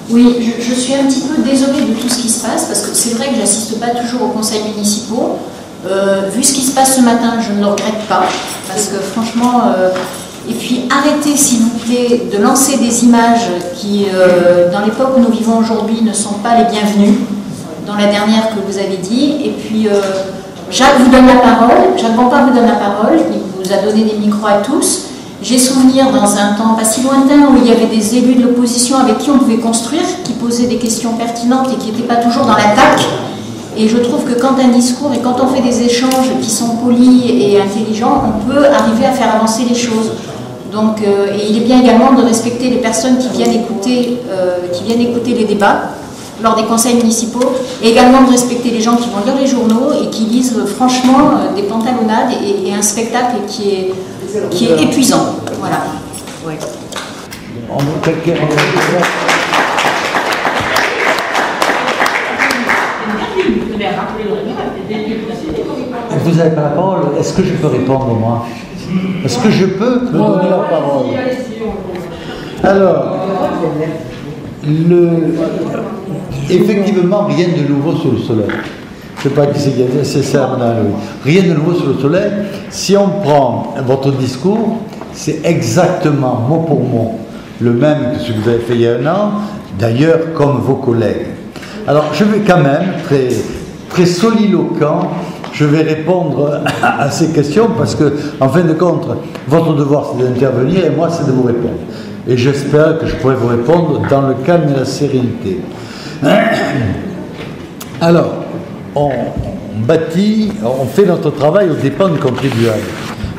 Oui, je suis un petit peu désolée de tout ce qui se passe, parce que c'est vrai que j'assiste pas toujours aux conseils municipaux. Vu ce qui se passe ce matin, je ne le regrette pas, parce que franchement... et puis arrêtez, s'il vous plaît, de lancer des images qui, dans l'époque où nous vivons aujourd'hui, ne sont pas les bienvenues, dans la dernière que vous avez dit. Et puis, Jacques vous donne la parole, Jacques Bompard vous donne la parole, il vous a donné des micros à tous. J'ai souvenir dans un temps pas si lointain où il y avait des élus de l'opposition avec qui on pouvait construire, qui posaient des questions pertinentes et qui n'étaient pas toujours dans l'attaque. Et je trouve que quand un discours et quand on fait des échanges qui sont polis et intelligents, on peut arriver à faire avancer les choses. Donc, et il est bien également de respecter les personnes qui viennent écouter les débats lors des conseils municipaux, et également de respecter les gens qui vont lire les journaux et qui lisent franchement des pantalonnades et un spectacle qui est épuisant. Voilà. Ouais. Vous n'avez pas la parole. Est-ce que je peux répondre, moi? Est-ce que je peux me donner la parole? Alors, effectivement, rien de nouveau sous le soleil. Je ne sais pas qui c'est ça, madame. Rien de nouveau sous le soleil. Si on prend votre discours, c'est exactement, mot pour mot, le même que ce que vous avez fait il y a un an, d'ailleurs, comme vos collègues. Alors, je vais quand même, très soliloquent, je vais répondre à ces questions parce que, en fin de compte, votre devoir c'est d'intervenir et moi c'est de vous répondre. Et j'espère que je pourrai vous répondre dans le calme et la sérénité. Alors, on fait notre travail aux dépens du contribuable.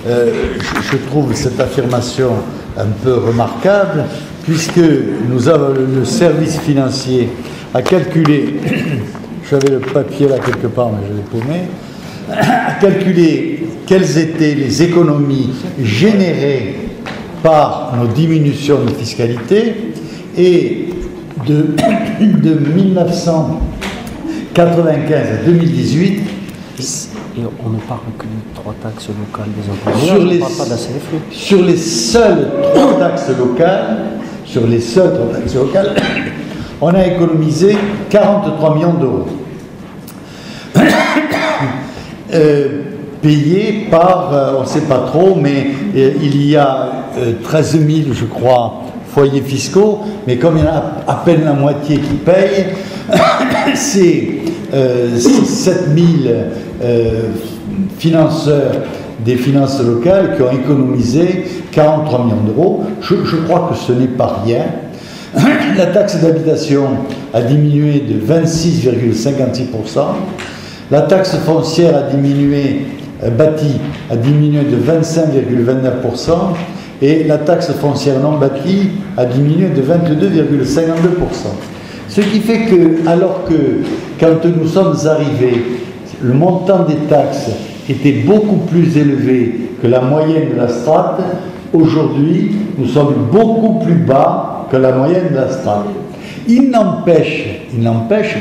Je trouve cette affirmation un peu remarquable puisque nous avons le service financier à calculer, j'avais le papier là quelque part mais je l'ai paumé, à calculer quelles étaient les économies générées par nos diminutions de fiscalité et de 1995 à 2018. Et on ne parle que des 3 taxes locales des employeurs, on ne parle pas de la CFE. Sur les seules 3 taxes locales, on a économisé 43 millions d'euros. Payés par, on ne sait pas trop, mais il y a 13 000, je crois, foyers fiscaux, mais comme il y en a à peine la moitié qui payent, c'est 7 000 financeurs des finances locales qui ont économisé 43 millions d'euros. Je crois que ce n'est pas rien. La taxe d'habitation a diminué de 26,56%. La taxe foncière a diminué, bâtie, a diminué de 25,29%. Et la taxe foncière non bâtie a diminué de 22,52%. Ce qui fait que, alors que quand nous sommes arrivés, le montant des taxes était beaucoup plus élevé que la moyenne de la strate, aujourd'hui, nous sommes beaucoup plus bas que la moyenne de la strate. Il n'empêche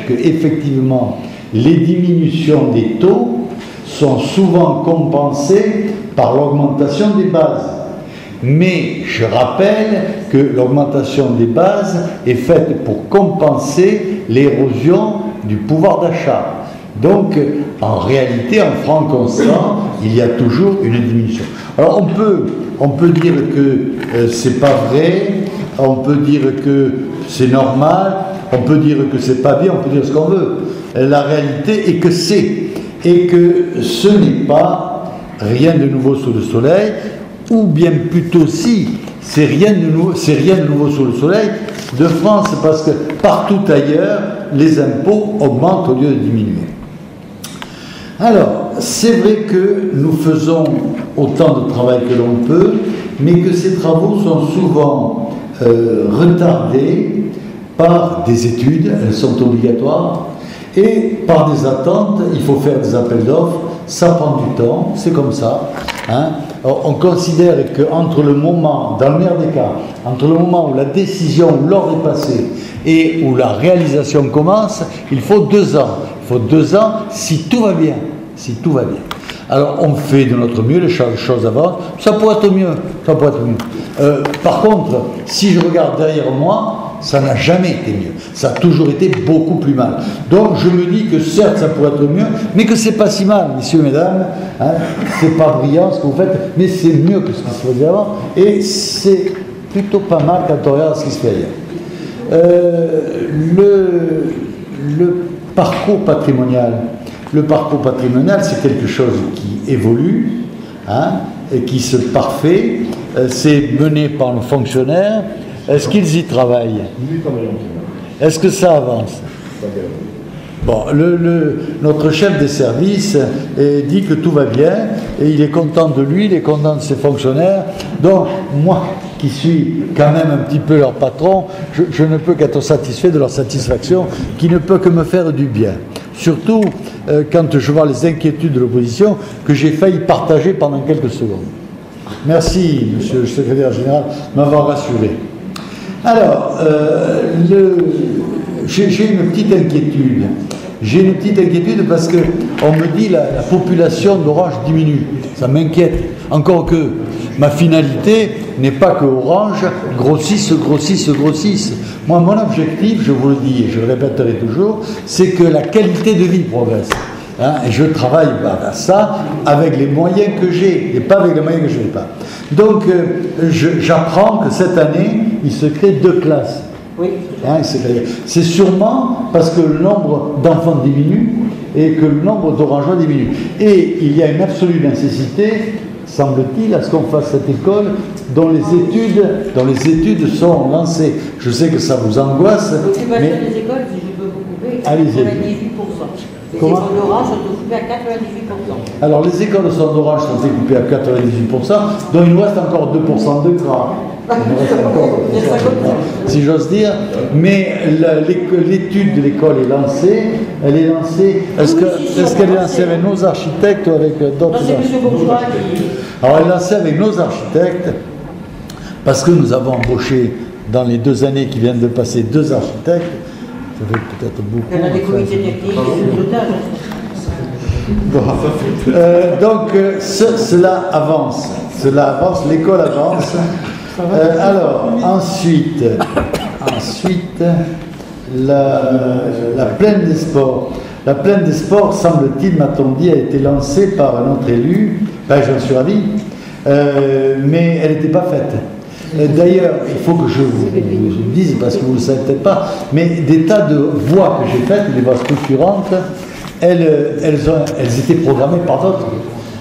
que, effectivement, les diminutions des taux sont souvent compensées par l'augmentation des bases. Mais je rappelle que l'augmentation des bases est faite pour compenser l'érosion du pouvoir d'achat. Donc, en réalité, en franc constant, il y a toujours une diminution. Alors, on peut dire que c'est pas vrai, on peut dire que c'est normal, on peut dire que c'est pas bien, on peut dire ce qu'on veut. La réalité est que ce n'est pas rien de nouveau sous le soleil, ou bien plutôt si, c'est rien de nouveau sous le soleil de France, parce que partout ailleurs, les impôts augmentent au lieu de diminuer. Alors, c'est vrai que nous faisons autant de travail que l'on peut, mais que ces travaux sont souvent retardés par des études, elles sont obligatoires, et par des attentes, il faut faire des appels d'offres, ça prend du temps, c'est comme ça. Hein. On considère qu'entre le moment, dans le meilleur des cas, entre le moment où la décision, où l'ordre est passé, et où la réalisation commence, il faut 2 ans. Il faut 2 ans si tout va bien. Si tout va bien. Alors on fait de notre mieux, les choses avancent, ça pourrait être mieux. Par contre, si je regarde derrière moi, ça n'a jamais été mieux. Ça a toujours été beaucoup plus mal. Donc je me dis que certes, ça pourrait être mieux, mais que c'est pas si mal, messieurs, mesdames. Hein, c'est pas brillant ce que vous faites, mais c'est mieux que ce qui se faisait avant. Et c'est plutôt pas mal quand on regarde ce qui se fait ailleurs. Le parcours patrimonial. Le parcours patrimonial, c'est quelque chose qui évolue, hein, et qui se parfait. C'est mené par nos fonctionnaires. Est-ce qu'ils y travaillent? Est-ce que ça avance? Bon, notre chef des services dit que tout va bien, et il est content de lui, il est content de ses fonctionnaires. Donc, moi, qui suis quand même un petit peu leur patron, je ne peux qu'être satisfait de leur satisfaction, qui ne peut que me faire du bien. Surtout quand je vois les inquiétudes de l'opposition que j'ai failli partager pendant quelques secondes. Merci, monsieur le secrétaire général, de m'avoir rassuré. Alors, j'ai une petite inquiétude. J'ai une petite inquiétude parce qu'on me dit la population d'Orange diminue. Ça m'inquiète. Encore que ma finalité n'est pas que Orange grossisse. Moi, mon objectif, je vous le dis et je le répéterai toujours, c'est que la qualité de vie progresse. Hein, et je travaille à ça avec les moyens que j'ai et pas avec les moyens que je n'ai pas. Donc, j'apprends que cette année, il se crée 2 classes. Oui. Hein, c'est sûrement parce que le nombre d'enfants diminue et que le nombre d'orangeois diminue. Et il y a une absolue nécessité, semble-t-il, à ce qu'on fasse cette école dont les études sont lancées. Je sais que ça vous angoisse. L'occupation des écoles, si je peux vous couper, est à 98%. Les Comment? écoles d'Orange sont occupées à 98%. Alors les écoles de Centre d'Orange sont occupées à 98%, donc il nous reste encore 2% de gras. Il nous reste encore 2% de gras, si j'ose dire. Mais l'étude de l'école est lancée. Elle est lancée. Est-ce qu'elle est lancée avec nos architectes ou avec d'autres architectes? Alors elle est lancée avec nos architectes parce que nous avons embauché dans les 2 années qui viennent de passer 2 architectes. Ça fait peut-être beaucoup. Il y en a des comités techniques, des pilotages. Bon. Donc cela avance, l'école avance. Alors ensuite la plaine des sports. La plaine des sports, semble-t-il, m'a-t-on dit, a été lancée par un autre élu. Ben, j'en suis ravi, mais elle n'était pas faite. D'ailleurs, il faut que je vous dise, parce que vous ne le savez peut-être pas, mais des tas de voies que j'ai faites, des voies structurantes, elles étaient programmées par d'autres.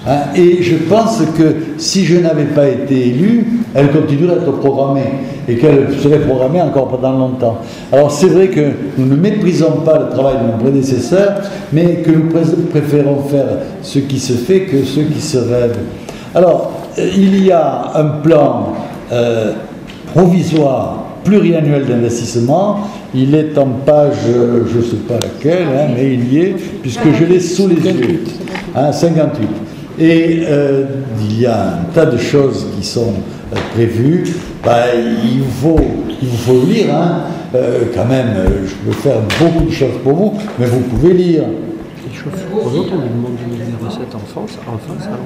Hein, et je pense que si je n'avais pas été élu, elles continueraient à être programmées et qu'elles seraient programmées encore pendant longtemps. Alors c'est vrai que nous ne méprisons pas le travail de mon prédécesseur, mais que nous préférons faire ce qui se fait que ce qui se rêve. Alors, il y a un plan provisoire pluriannuel d'investissement. Il est en page, je ne sais pas laquelle, hein, mais il y est, puisque je l'ai sous les yeux. Hein, 58. Et il y a un tas de choses qui sont prévues. Il vous faut lire, hein. Quand même, je peux faire beaucoup de choses pour vous, mais vous pouvez lire. Pour autres, on nous demande des recettes en face, alors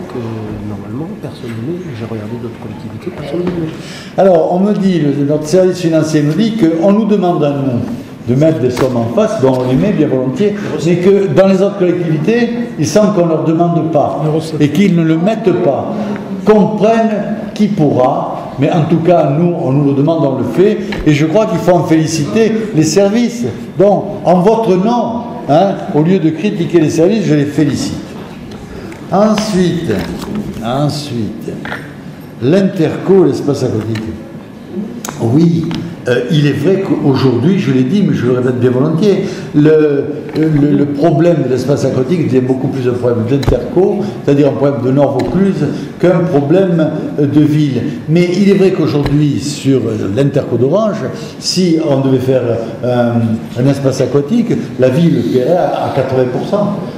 que normalement, personne ne met. J'ai regardé d'autres collectivités, personne ne met. Alors, on me dit, notre service financier nous dit qu'on nous demande à nous de mettre des sommes en face, dont on les met bien volontiers, mais que dans les autres collectivités, il semble qu'on ne leur demande pas, et qu'ils ne le mettent pas. Qu'on prenne qui pourra, mais en tout cas, nous, on nous le demande, on le fait, et je crois qu'il faut en féliciter les services. Donc, en votre nom, hein, au lieu de critiquer les services, je les félicite. Ensuite, l'Interco, l'espace aquatique. Oui, il est vrai qu'aujourd'hui, je l'ai dit, mais je le répète bien volontiers, le problème de l'espace aquatique devient beaucoup plus un problème d'Interco, c'est-à-dire un problème de Nord Vaucluse, qu'un problème de ville. Mais il est vrai qu'aujourd'hui, sur l'Interco d'Orange, si on devait faire un espace aquatique, la ville paierait à 80%,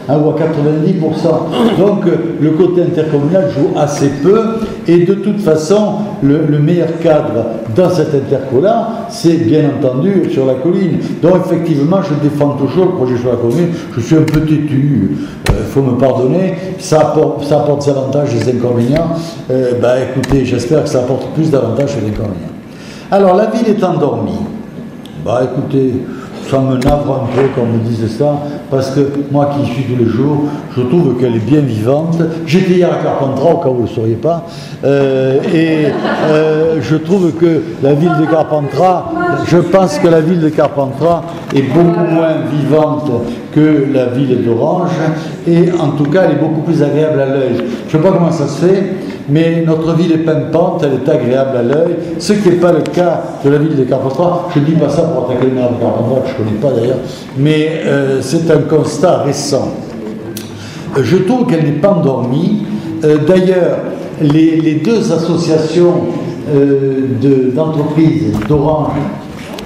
hein, ou à 90%. Donc le côté intercommunal joue assez peu, et de toute façon, le meilleur cadre dans cet interco-là, c'est bien entendu sur la colline. Donc effectivement, je défends toujours le projet sur la colline. Je suis un peu têtu, il faut me pardonner. Ça apporte des avantages et des inconvénients. Écoutez, j'espère que ça apporte plus d'avantages que d'inconvénients. Alors, la ville est endormie. Bah écoutez, ça me navre un peu quand on me dise ça, parce que moi qui y suis tous les jours, je trouve qu'elle est bien vivante. J'étais hier à Carpentras, au cas où vous ne le sauriez pas, je trouve que la ville de Carpentras, je pense que la ville de Carpentras est beaucoup moins vivante que la ville d'Orange, et en tout cas, elle est beaucoup plus agréable à l'œil. Je ne sais pas comment ça se fait, mais notre ville est pimpante, elle est agréable à l'œil, ce qui n'est pas le cas de la ville de Carpentras. Je ne dis pas ça pour attaquer le maire de Carpentras, que je ne connais pas d'ailleurs, mais c'est un constat récent. Je trouve qu'elle n'est pas endormie. D'ailleurs, les deux associations d'entreprises d'Orange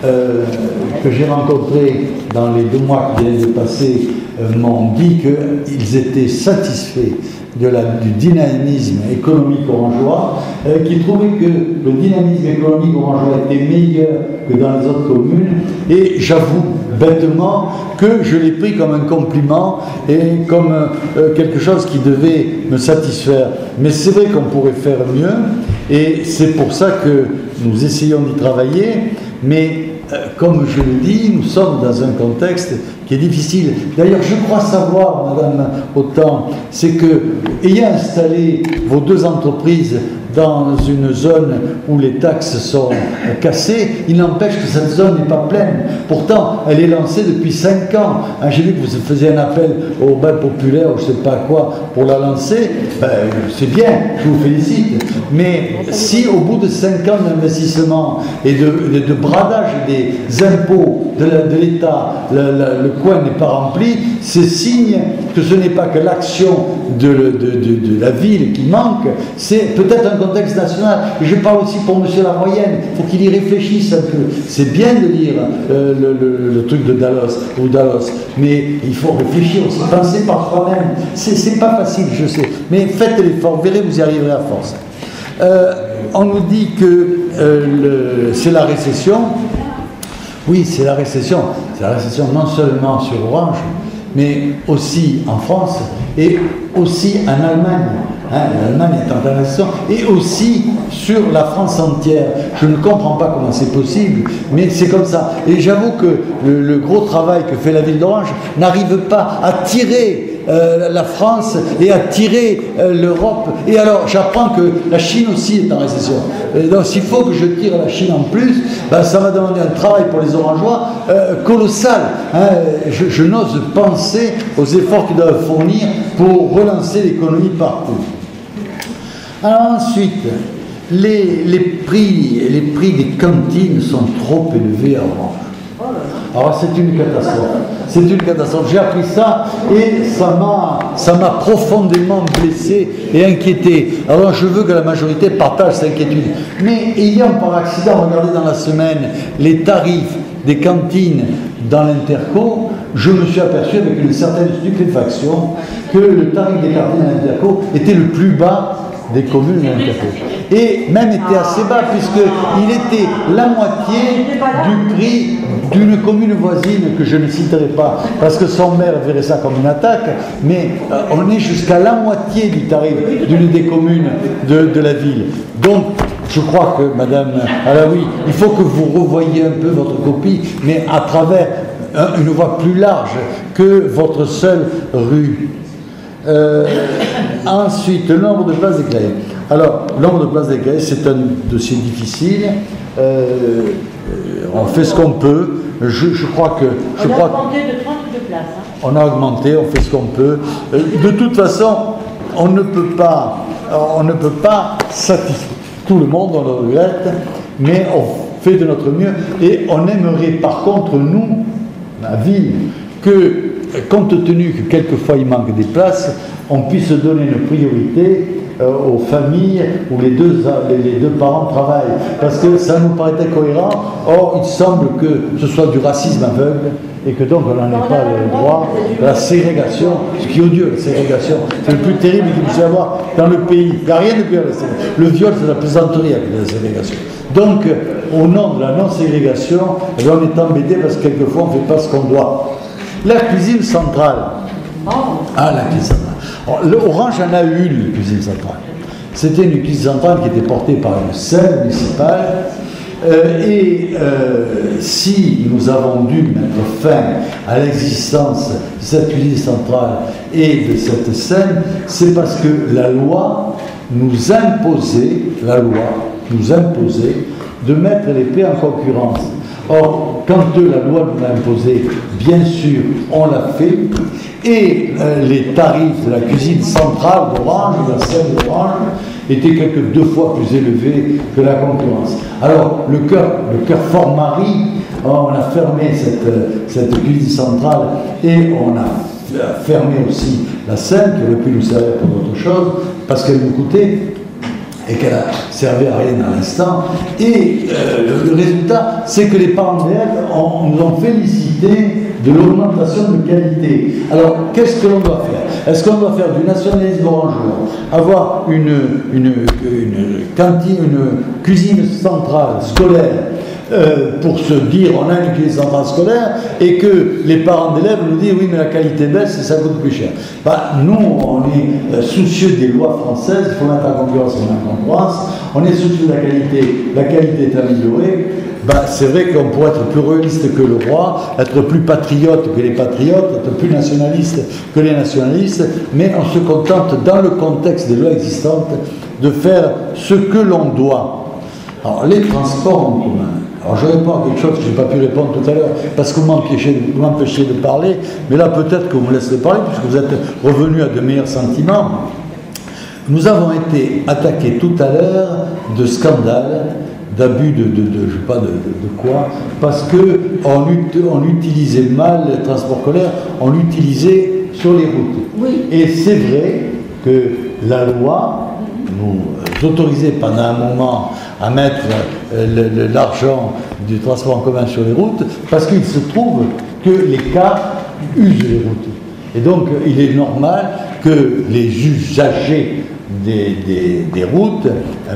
que j'ai rencontrées dans les 2 mois qui viennent de passer m'ont dit qu'ils étaient satisfaits du dynamisme économique orangeois, qui trouvaient que le dynamisme économique orangeois était meilleur que dans les autres communes, et j'avoue bêtement que je l'ai pris comme un compliment et comme quelque chose qui devait me satisfaire. Mais c'est vrai qu'on pourrait faire mieux, et c'est pour ça que nous essayons d'y travailler, mais comme je le dis, nous sommes dans un contexte qui est difficile. D'ailleurs, je crois savoir, Madame Autant, c'est que, ayant installé vos 2 entreprises dans une zone où les taxes sont cassées, il n'empêche que cette zone n'est pas pleine. Pourtant, elle est lancée depuis 5 ans. Hein, j'ai vu que vous faisiez un appel au bail populaire, ou je ne sais pas quoi, pour la lancer. Ben, c'est bien, je vous félicite. Mais si au bout de 5 ans d'investissement et de bradage des impôts de l'État, le coin n'est pas rempli, c'est signe que ce n'est pas que l'action de la ville qui manque, c'est peut-être un contexte national. Et je parle aussi pour monsieur Lamoyenne, il faut qu'il y réfléchisse un peu. C'est bien de lire le truc de Dallos, mais il faut réfléchir aussi, penser par soi-même. C'est pas facile, je sais, mais faites l'effort, vous verrez, vous y arriverez à force. On nous dit que c'est la récession. Oui, c'est la récession. C'est la récession non seulement sur Orange, mais aussi en France et aussi en Allemagne. Hein, l'Allemagne est en récession, et aussi sur la France entière. Je ne comprends pas comment c'est possible, mais c'est comme ça. Et j'avoue que le gros travail que fait la ville d'Orange n'arrive pas à tirer la France et à tirer l'Europe. Et alors, j'apprends que la Chine aussi est en récession. Donc, s'il faut que je tire la Chine en plus, ben, ça va demander un travail pour les Orangeois colossal. Hein. Je n'ose penser aux efforts qu'ils doivent fournir pour relancer l'économie partout. Alors ensuite, les prix des cantines sont trop élevés à Orange. Alors c'est une catastrophe. C'est une catastrophe. J'ai appris ça et ça m'a profondément blessé et inquiété. Alors je veux que la majorité partage cette inquiétude. Mais ayant par accident regardé dans la semaine les tarifs des cantines dans l'Interco, je me suis aperçu avec une certaine stupéfaction que le tarif des cantines à l'Interco était le plus bas des communes de l'Interco. Et même était assez bas, puisqu'il était la moitié du prix d'une commune voisine que je ne citerai pas, parce que son maire verrait ça comme une attaque, mais on est jusqu'à la moitié du tarif d'une des communes de la ville. Donc, je crois que, Madame Alaoui, il faut que vous revoyiez un peu votre copie, mais à travers une voie plus large que votre seule rue. Ensuite, le nombre de places d'éclairés. Alors, le nombre de places d'éclairés, c'est un dossier difficile. On fait ce qu'on peut. Je crois que... On a augmenté de 32 places. Hein. On a augmenté, on fait ce qu'on peut. De toute façon, on ne peut pas satisfaire tout le monde, on le regrette, mais on fait de notre mieux. Et on aimerait, par contre, nous, la ville, que, compte tenu que quelquefois il manque des places, on puisse donner une priorité aux familles où les deux parents travaillent. Parce que ça nous paraît cohérent. Or, il semble que ce soit du racisme aveugle et que donc on n'en ait pas le droit. La ségrégation, ce qui est odieux, la ségrégation, c'est le plus terrible qu'il puisse y avoir dans le pays. Il n'y a rien de pire. Le viol, c'est la plaisanterie avec la ségrégation. Donc, au nom de la non-ségrégation, on est embêté parce que quelquefois on ne fait pas ce qu'on doit. La cuisine centrale. Ah, la cuisine centrale. Orange en a eu une cuisine centrale. C'était une cuisine centrale qui était portée par une scène municipale Si nous avons dû mettre fin à l'existence de cette cuisine centrale et de cette scène, c'est parce que la loi nous imposait de mettre les paix en concurrence. Or, quand la loi nous l'a imposé, bien sûr, on l'a fait, et les tarifs de la cuisine centrale d'Orange, de la scène d'Orange, étaient quelques 2 fois plus élevés que la concurrence. Alors, le cœur Fort-Marie, on a fermé cette cuisine centrale et on a fermé aussi la Seine, qui aurait pu nous servir pour d'autres choses, parce qu'elle nous coûtait et qu'elle a servi à rien à l'instant. Et le résultat, c'est que les parents d'élèves nous ont félicité de l'augmentation de qualité. Alors, qu'est-ce que l'on doit faire? Est-ce qu'on doit faire du nationalisme orangeois, avoir une cuisine centrale scolaire pour se dire on a une cuisine centrale scolaire et que les parents d'élèves nous disent oui mais la qualité baisse et ça coûte plus cher. Nous on est soucieux des lois françaises, il faut mettre en concurrence, on est soucieux de la qualité est améliorée. C'est vrai qu'on pourrait être plus royaliste que le roi, être plus patriote que les patriotes, être plus nationaliste que les nationalistes, mais on se contente dans le contexte des lois existantes de faire ce que l'on doit. Alors les transports en commun. Alors je réponds à quelque chose que je n'ai pas pu répondre tout à l'heure parce que vous m'empêchiez de parler, mais là peut-être que vous me laisserez parler puisque vous êtes revenu à de meilleurs sentiments. Nous avons été attaqués tout à l'heure de scandales, d'abus je ne sais pas de quoi, parce qu'on utilisait mal le transport scolaire, on l'utilisait sur les routes. Oui. Et c'est vrai que la loi nous autorisait pendant un moment à mettre l'argent du transport en commun sur les routes, parce qu'il se trouve que les cars usent les routes. Et donc il est normal que les usagers des routes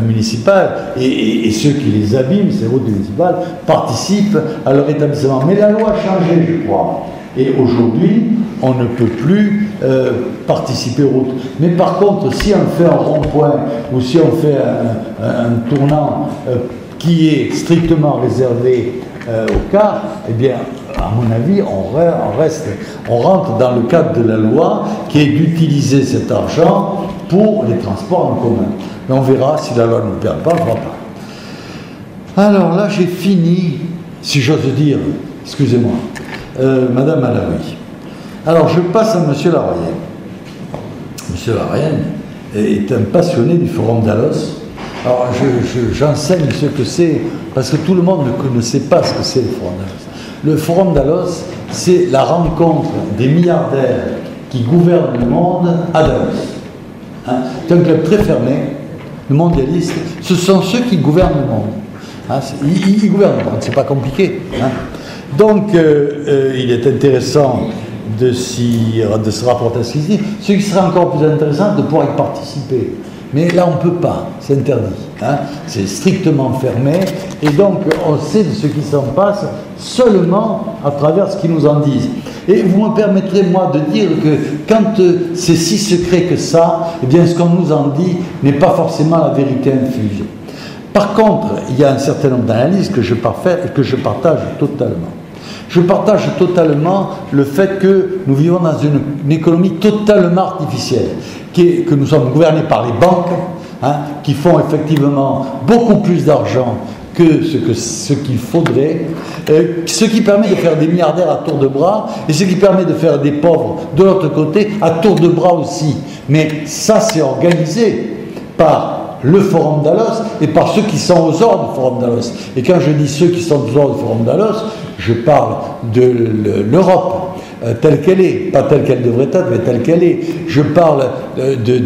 municipales et ceux qui les abîment, ces routes municipales, participent à leur établissement. Mais la loi a changé, je crois. Et aujourd'hui, on ne peut plus participer aux routes. Mais par contre, si on fait un rond-point ou si on fait un tournant qui est strictement réservé aux cars, eh bien, à mon avis, on rentre dans le cadre de la loi qui est d'utiliser cet argent pour les transports en commun. Mais on verra si la loi ne nous permet pas, on ne fera pas. Alors là, j'ai fini, si j'ose dire, excusez-moi, Madame Alaoui. Alors, je passe à Monsieur Laroyenne. Monsieur Laroyenne est un passionné du Forum d'Alos. Alors, j'enseigne ce que c'est, parce que tout le monde ne sait pas ce que c'est le Forum d'Alos. Le Forum d'Alos, c'est la rencontre des milliardaires qui gouvernent le monde à Davos. C'est un club très fermé, le mondialiste. Ce sont ceux qui gouvernent le monde. Ils gouvernent le monde, c'est pas compliqué. Donc, il est intéressant de se rapporter à ce qu'ils disent. Ce qui serait encore plus intéressant, de pouvoir y participer. Mais là, on ne peut pas, c'est interdit. C'est strictement fermé. Et donc, on sait de ce qui s'en passe seulement à travers ce qu'ils nous en disent. Et vous me permettrez, moi, de dire que quand c'est si secret que ça, eh bien, ce qu'on nous en dit n'est pas forcément la vérité infuse. Par contre, il y a un certain nombre d'analyses que je partage totalement. Je partage totalement le fait que nous vivons dans une économie totalement artificielle, que nous sommes gouvernés par les banques, qui font effectivement beaucoup plus d'argent que ce qu'il faudrait, ce qui permet de faire des milliardaires à tour de bras, et ce qui permet de faire des pauvres de l'autre côté à tour de bras aussi. Mais ça, c'est organisé par le Forum d'Alos et par ceux qui sont aux ordres du Forum d'Alos. Et quand je dis ceux qui sont aux ordres du Forum d'Alos, je parle de l'Europe telle qu'elle est, pas telle qu'elle devrait être, mais telle qu'elle est. Je parle de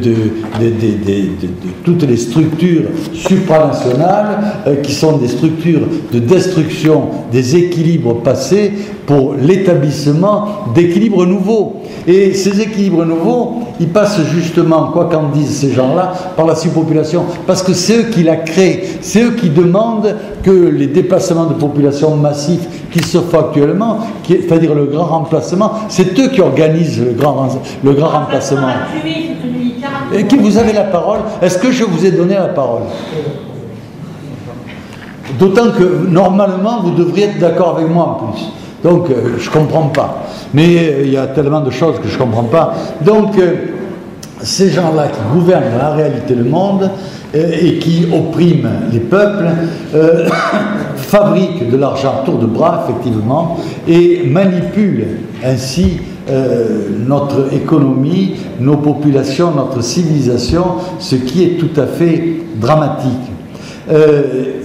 toutes les structures supranationales qui sont des structures de destruction des équilibres passés pour l'établissement d'équilibres nouveaux. Et ces équilibres nouveaux, ils passent justement, quoi qu'en disent ces gens-là, par la surpopulation. Parce que c'est eux qui la créent, c'est eux qui demandent que les déplacements de population massifs qui se font actuellement, c'est-à-dire le grand remplacement, c'est eux qui organisent le grand remplacement. Et qui vous avez la parole. Est-ce que je vous ai donné la parole? D'autant que, normalement, vous devriez être d'accord avec moi en plus. Donc, je ne comprends pas. Mais il y a tellement de choses que je ne comprends pas. Donc, ces gens-là qui gouvernent dans la réalité le monde et qui oppriment les peuples fabriquent de l'argent à tour de bras, effectivement, et manipulent ainsi notre économie, nos populations, notre civilisation, ce qui est tout à fait dramatique.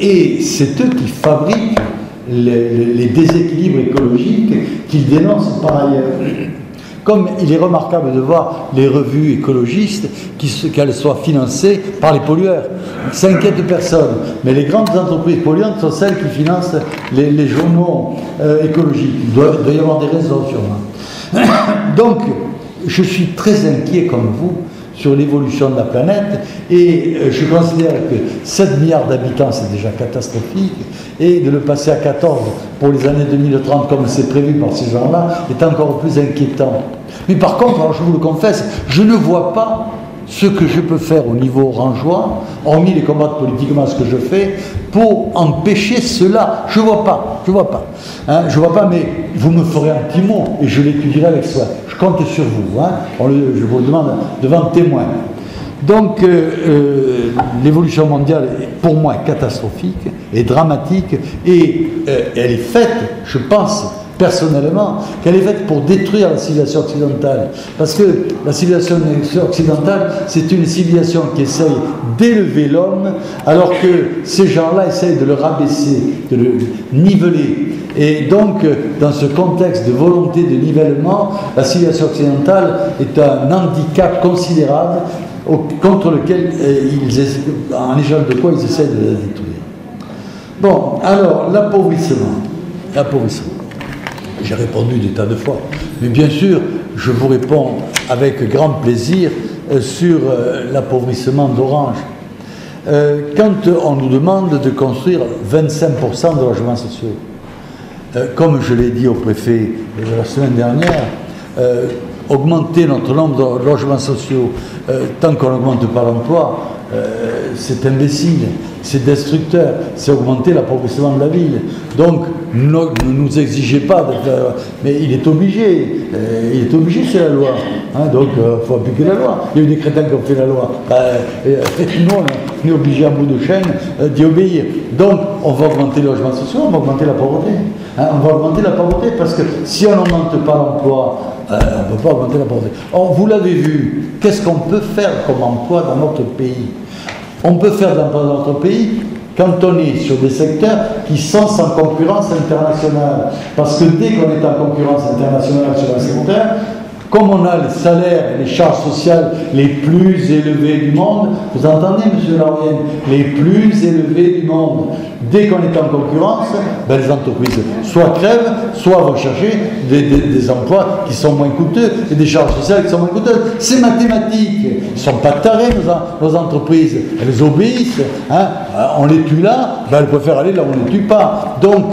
Et c'est eux qui fabriquent les déséquilibres écologiques qu'ils dénoncent par ailleurs. Comme il est remarquable de voir les revues écologistes, qu'elles soient financées par les pollueurs. Ça inquiète personne. Mais les grandes entreprises polluantes sont celles qui financent les journaux écologiques. Il doit y avoir des raisons sûrement. Donc, je suis très inquiet comme vous sur l'évolution de la planète et je considère que 7 milliards d'habitants c'est déjà catastrophique et de le passer à 14 pour les années 2030 comme c'est prévu par ces gens-là est encore plus inquiétant. Mais par contre, alors je vous le confesse, je ne vois pas ce que je peux faire au niveau orangeois, hormis les combattre politiquement ce que je fais, pour empêcher cela. Je ne vois pas, je ne vois pas. Hein, je ne vois pas, mais vous me ferez un petit mot et je l'étudierai avec soi. Je compte sur vous. Hein, je vous le demande devant témoin. Donc, l'évolution mondiale, pour moi, est catastrophique et dramatique et elle est faite, je pense, personnellement, qu'elle est faite pour détruire la civilisation occidentale. Parce que la civilisation occidentale, c'est une civilisation qui essaye d'élever l'homme, alors que ces gens-là essayent de le rabaisser, de le niveler. Et donc, dans ce contexte de volonté de nivellement, la civilisation occidentale est un handicap considérable contre lequel, en échange de quoi, ils essaient de la détruire. Bon, alors, l'appauvrissement. J'ai répondu des tas de fois. Mais bien sûr, je vous réponds avec grand plaisir sur l'appauvrissement d'Orange. Quand on nous demande de construire 25% de logements sociaux, comme je l'ai dit au préfet la semaine dernière, augmenter notre nombre de logements sociaux tant qu'on n'augmente pas l'emploi, c'est imbécile, c'est destructeur, c'est augmenter l'appauvrissement de la ville. Donc, ne nous exigez pas de faire... Mais il est obligé, c'est la loi. Hein, donc, il faut appliquer la loi. Il y a eu des crétins qui ont fait la loi. Nous, on est obligé à bout de chaîne d'y obéir. Donc, on va augmenter les logements sociaux, on va augmenter la pauvreté. Hein, on va augmenter la pauvreté parce que si on n'augmente pas l'emploi, on ne peut pas augmenter la pauvreté. Or, vous l'avez vu, qu'est-ce qu'on peut faire comme emploi dans notre pays? On peut faire dans notre pays quand on est sur des secteurs qui sont sans concurrence internationale. Parce que dès qu'on est en concurrence internationale sur un secteur, comme on a les salaires et les charges sociales les plus élevés du monde, vous entendez, M. Laurienne, les plus élevés du monde, dès qu'on est en concurrence, ben les entreprises soit crèvent, soit vont chercher des emplois qui sont moins coûteux et des charges sociales qui sont moins coûteuses. C'est mathématique. Ils ne sont pas tarés, nos entreprises. Elles obéissent. Hein. On les tue là, ben elles préfèrent aller là où on ne les tue pas. Donc,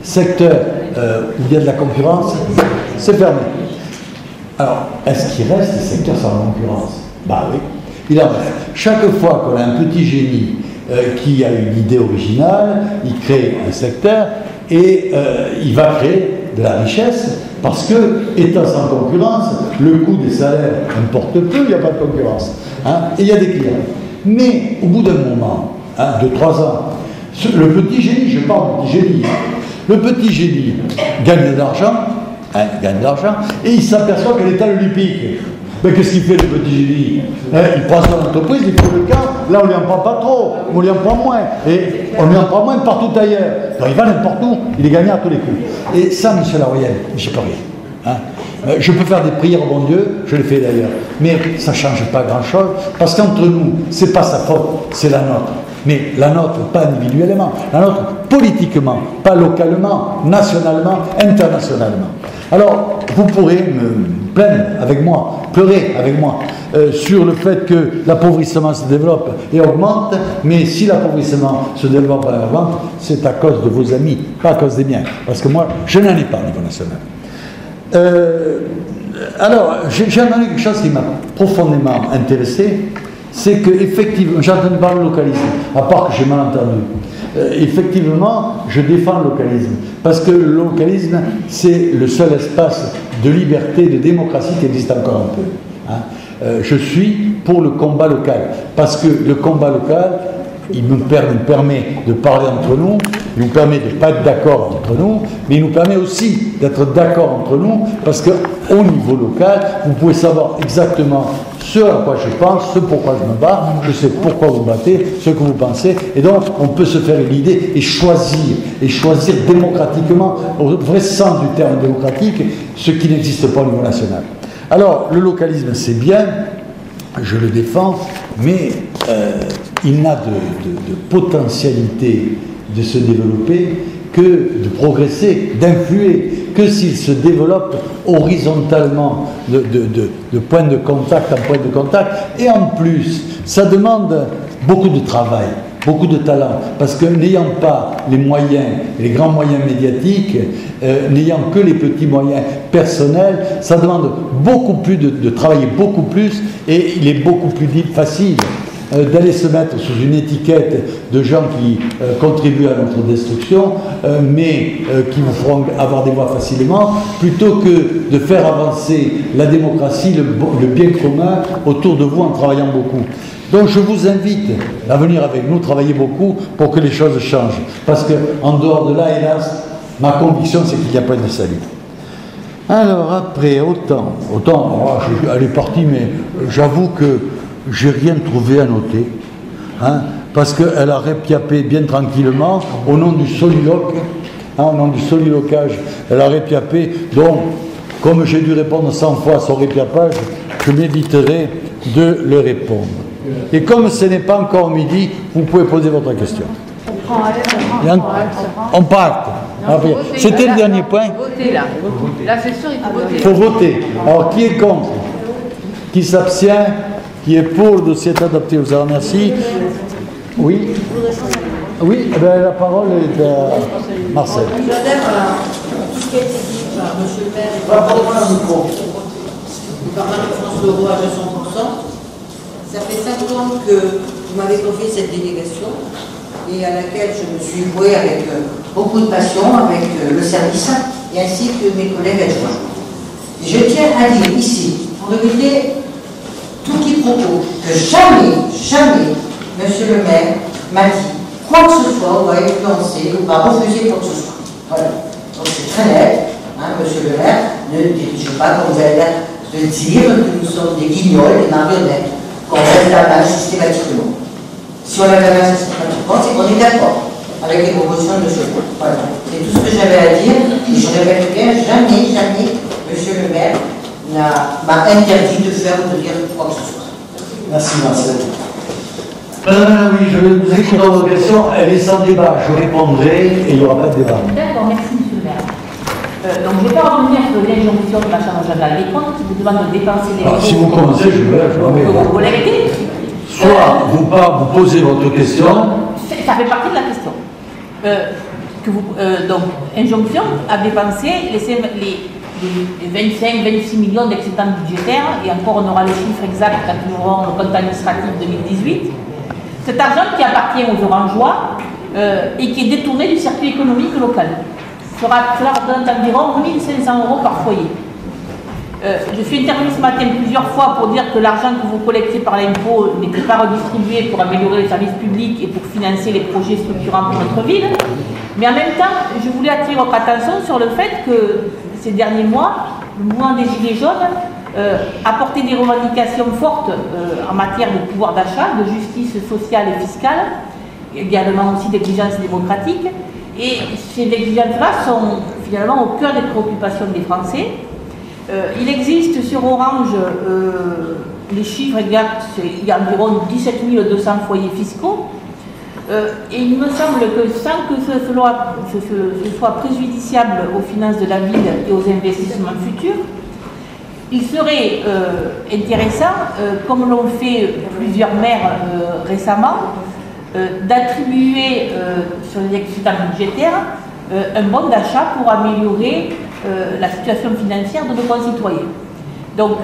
secteur où il y a de la concurrence, c'est fermé. Alors, est-ce qu'il reste des secteurs sans concurrence? Bah oui, il en reste. Chaque fois qu'on a un petit génie qui a une idée originale, il crée un secteur et il va créer de la richesse parce que, étant sans concurrence, le coût des salaires importe peu, il n'y a pas de concurrence. Hein, et il y a des clients. Mais au bout d'un moment, hein, de 3 ans, le petit génie, je parle du petit génie, le petit génie gagne de l'argent, gagne de l'argent, et il s'aperçoit que l'État le lui pique. Mais qu'est-ce qu'il fait, le petit génie? Il prend son entreprise, il fait le cas, là on lui en prend pas trop, on lui en prend moins, et on lui en prend moins partout ailleurs. Donc il va n'importe où, il est gagnant à tous les coups. Et ça, M. Laurienne, j'y peux rien. Hein? Je peux faire des prières au bon Dieu, je le fais d'ailleurs, mais ça ne change pas grand-chose, parce qu'entre nous, c'est pas sa faute, c'est la nôtre. Mais la nôtre, pas individuellement, la nôtre politiquement, pas localement, nationalement, internationalement. Alors, vous pourrez me plaindre avec moi, pleurer avec moi, sur le fait que l'appauvrissement se développe et augmente, mais si l'appauvrissement se développe et augmente, c'est à cause de vos amis, pas à cause des miens, parce que moi, je n'en ai pas au niveau national. Alors, j'ai entendu quelque chose qui m'a profondément intéressé, c'est qu'effectivement, j'ai entendu parler localisé, à part que j'ai mal entendu. effectivement, je défends le localisme. Parce que le localisme, c'est le seul espace de liberté, de démocratie qui existe encore un peu. Hein. Je suis pour le combat local. Parce que le combat local, il nous permet de parler entre nous, il nous permet de ne pas être d'accord entre nous, mais il nous permet aussi d'être d'accord entre nous, parce qu'au niveau local, vous pouvez savoir exactement ce à quoi je pense, ce pourquoi je me bats, je sais pourquoi vous battez, ce que vous pensez, et donc on peut se faire une idée et choisir démocratiquement, au vrai sens du terme démocratique, ce qui n'existe pas au niveau national. Alors, le localisme, c'est bien, je le défends, mais il n'a de potentialité de se développer que de progresser, d'influer, que s'il se développe horizontalement de point de contact en point de contact. Et en plus, ça demande beaucoup de travail, beaucoup de talent, parce que n'ayant pas les moyens, les grands moyens médiatiques, n'ayant que les petits moyens personnels, ça demande beaucoup plus de travailler beaucoup plus, et il est beaucoup plus facile d'aller se mettre sous une étiquette de gens qui contribuent à notre destruction, mais qui vous feront avoir des voix facilement, plutôt que de faire avancer la démocratie, le bien commun autour de vous en travaillant beaucoup. Donc je vous invite à venir avec nous travailler beaucoup pour que les choses changent. Parce qu'en dehors de là, hélas, ma conviction c'est qu'il n'y a pas de salut. Alors après, autant elle est partie, mais j'avoue que j'ai rien trouvé à noter, hein, parce qu'elle a répiapé bien tranquillement au nom du soliloque, hein, au nom du solilocage, elle a répiapé. Donc, comme j'ai dû répondre 100 fois à son répiapage, je m'éviterai de le répondre. Et comme ce n'est pas encore midi, vous pouvez poser votre question. On part. C'était le dernier point. Là, c'est sûr, il faut voter. Il faut voter. Alors, qui est contre? Qui s'abstient? Qui est pour le dossier est adopté? Je vous remercie. Oui. Oui, eh bien, la parole est à Marcel. J'adhère à tout ce qui a été dit par M. le maire et par Marie-France Leroy à 200%. Ça fait 5 ans que vous m'avez confié cette délégation et à laquelle je me suis vouée avec beaucoup de passion, avec le service et ainsi que mes collègues adjoints. Je tiens à dire ici, pour éviter tout quiproquo, que jamais, monsieur le maire m'a dit quoi que ce soit, ou va influencer, ou va refuser quoi que ce soit. Voilà. Donc c'est très net, hein, monsieur le maire, ne dirige pas comme vous avez l'air de dire que nous sommes des guignols, des marionnettes, qu'on reste la main systématiquement. Si on lève la main systématiquement, c'est qu'on est d'accord avec les propositions de monsieur le maire. Voilà. C'est tout ce que j'avais à dire, et je répète bien, jamais, monsieur le maire m'a interdit de faire ou de dire quoi que ce soit. Merci Marcel. Madame, oui, je vais vous écrire dans vos questions, elle est sans débat, je répondrai et il n'y aura pas de débat. D'accord, merci monsieur le maire. Donc je ne vais pas revenir sur l'injonction de la Chambre régionale des comptes qui vous demande de dépenser les Alors, si vous commencez, je vais vous l'arrêtez. Soit vous posez votre question. Ça fait partie de la question. Donc, injonction à dépenser les 25-26 millions d'excédents budgétaires, et encore on aura le chiffre exact quand nous aurons le compte administratif 2018. Cet argent qui appartient aux Orangeois et qui est détourné du circuit économique local. Cela représente environ 1 500 € par foyer. Je suis intervenue ce matin plusieurs fois pour dire que l'argent que vous collectez par l'impôt n'était pas redistribué pour améliorer les services publics et pour financer les projets structurants pour notre ville. Mais en même temps, je voulais attirer votre attention sur le fait que ces derniers mois, le mouvement des Gilets jaunes a porté des revendications fortes en matière de pouvoir d'achat, de justice sociale et fiscale, également aussi d'exigences démocratiques. Et ces exigences-là sont finalement au cœur des préoccupations des Français. Il existe sur Orange, les chiffres exacts, il y a environ 17 200 foyers fiscaux. Et il me semble que sans que ce soit préjudiciable aux finances de la ville et aux investissements futurs, il serait intéressant, comme l'ont fait plusieurs maires récemment, d'attribuer sur les excédents budgétaires un bon d'achat pour améliorer la situation financière de nos concitoyens. Donc,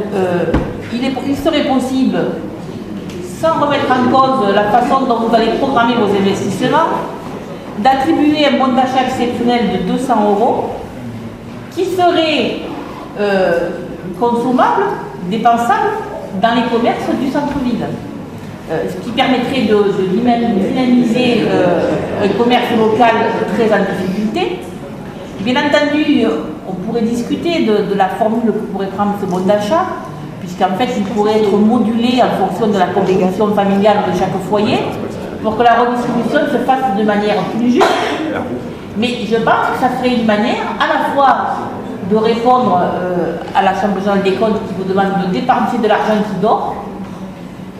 il serait possible, sans remettre en cause la façon dont vous allez programmer vos investissements, d'attribuer un bon d'achat exceptionnel de 200 € qui serait consommable, dépensable dans les commerces du centre-ville. Ce qui permettrait de dynamiser un commerce local très en difficulté. Bien entendu, on pourrait discuter de la formule que pourrait prendre ce bon d'achat, puisqu'en fait, il pourrait être modulé en fonction de la composition familiale de chaque foyer, pour que la redistribution se fasse de manière plus juste. Mais je pense que ça serait une manière à la fois de répondre à la Chambre générale des comptes qui vous demande de dépenser de l'argent qui dort,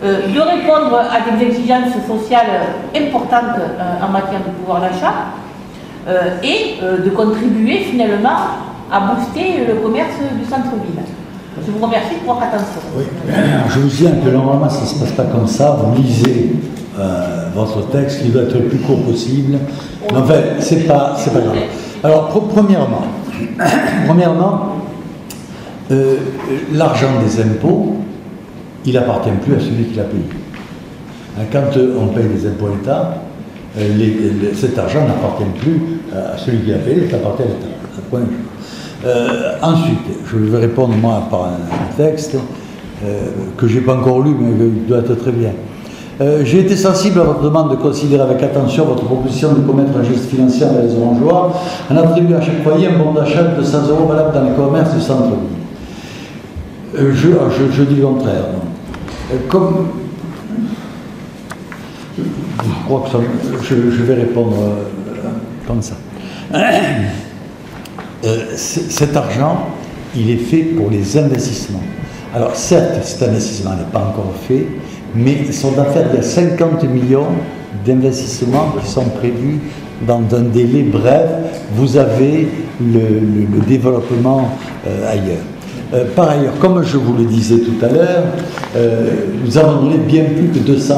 de répondre à des exigences sociales importantes en matière de pouvoir d'achat et de contribuer finalement à booster le commerce du centre-ville. Je vous remercie pour votre attention. Oui. Je vous dis que normalement ça ne se passe pas comme ça. Vous lisez votre texte, il doit être le plus court possible. Mais en fait, c'est pas grave. Alors, premièrement, l'argent des impôts, il n'appartient plus à celui qui l'a payé. Quand on paye des impôts à l'État, cet argent n'appartient plus à celui qui l'a payé, il appartient à l'État. Ensuite, je vais répondre moi par un texte que je n'ai pas encore lu, mais qui doit être très bien. J'ai été sensible à votre demande de considérer avec attention votre proposition de commettre un geste financier envers les Orangeois en attribuant à chaque foyer un bon d'achat de 200 € valable dans les commerces du centre-ville. Je dis le contraire. Comme je crois que je vais répondre comme ça. Cet argent, il est fait pour les investissements. Alors certes, cet investissement n'est pas encore fait, mais sont d'affaires, il y a 50 millions d'investissements qui sont prévus dans un délai bref. Vous avez le développement ailleurs. Par ailleurs, comme je vous le disais tout à l'heure, nous avons donné bien plus que 200 €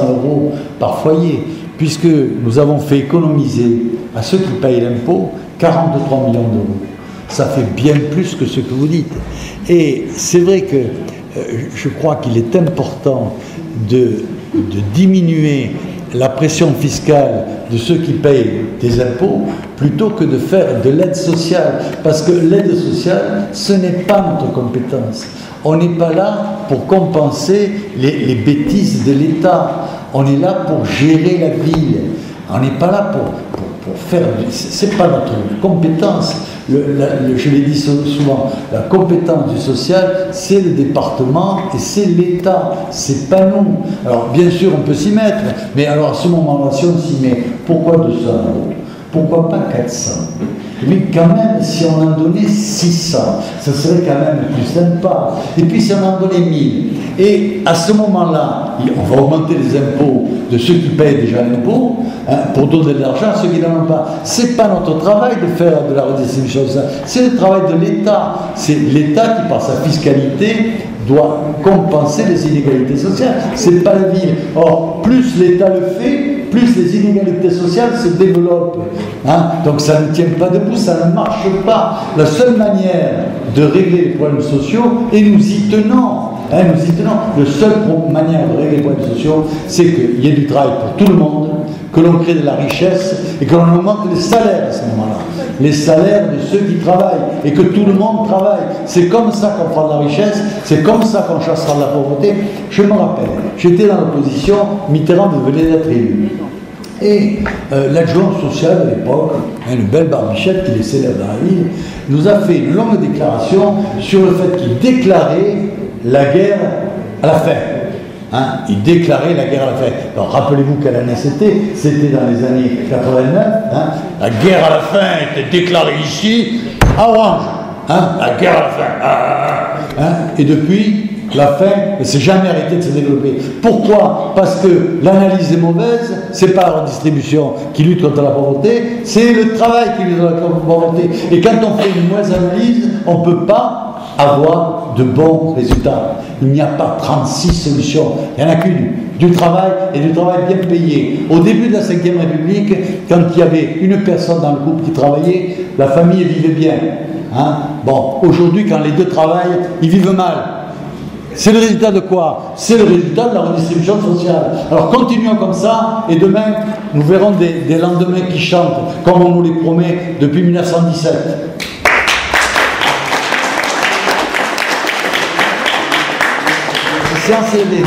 par foyer, puisque nous avons fait économiser à ceux qui payent l'impôt 43 millions d'euros. Ça fait bien plus que ce que vous dites. Et c'est vrai que je crois qu'il est important de diminuer la pression fiscale de ceux qui payent des impôts plutôt que de faire de l'aide sociale. Parce que l'aide sociale, ce n'est pas notre compétence. On n'est pas là pour compenser les bêtises de l'État. On est là pour gérer la ville. On n'est pas là pour faire... C'est pas notre compétence. Je l'ai dit souvent, la compétence du social, c'est le département et c'est l'État, c'est pas nous. Alors bien sûr on peut s'y mettre, mais alors à ce moment-là, si on s'y met, pourquoi 200 €? Pourquoi pas 400? Mais quand même, si on en donnait 600, ça serait quand même plus sympa. Et puis si on en donnait 1000, et à ce moment-là, on va augmenter les impôts de ceux qui payent déjà l'impôt, pour donner de l'argent à ceux qui n'en ont pas. C'est pas notre travail de faire de la redistribution, c'est le travail de l'État. C'est l'État qui, par sa fiscalité, doit compenser les inégalités sociales. C'est pas la ville. Or, plus l'État le fait, plus les inégalités sociales se développent. Donc ça ne tient pas debout, ça ne marche pas. La seule manière de régler les problèmes sociaux, et nous y tenons, la seule manière de régler les problèmes sociaux, c'est qu'il y ait du travail pour tout le monde, que l'on crée de la richesse et que l'on augmente les salaires à ce moment-là. Les salaires de ceux qui travaillent et que tout le monde travaille. C'est comme ça qu'on fera de la richesse, c'est comme ça qu'on chassera de la pauvreté. Je me rappelle, j'étais dans l'opposition, Mitterrand venait d'être élu. Et l'adjoint social de l'époque, une belle barbichette qui est célèbre dans la ville, nous a fait une longue déclaration sur le fait qu'il déclarait la guerre à la fin. Il déclarait la guerre à la fin. Alors rappelez-vous quelle année c'était. C'était dans les années 89. La guerre à la fin était déclarée ici, à Orange. La guerre à la fin. Et depuis, la fin ne s'est jamais arrêtée de se développer. Pourquoi? Parce que l'analyse est mauvaise, c'est pas la redistribution qui lutte contre la pauvreté, c'est le travail qui lutte contre la pauvreté. Et quand on fait une mauvaise analyse, on ne peut pas avoir de bons résultats. Il n'y a pas 36 solutions, il n'y en a qu'une, du travail et du travail bien payé. Au début de la Ve République, quand il y avait une personne dans le couple qui travaillait, la famille vivait bien. Bon, aujourd'hui, quand les deux travaillent, ils vivent mal. C'est le résultat de quoi? C'est le résultat de la redistribution sociale. Alors continuons comme ça, et demain, nous verrons des lendemains qui chantent, comme on nous les promet depuis 1917. Séance élevée.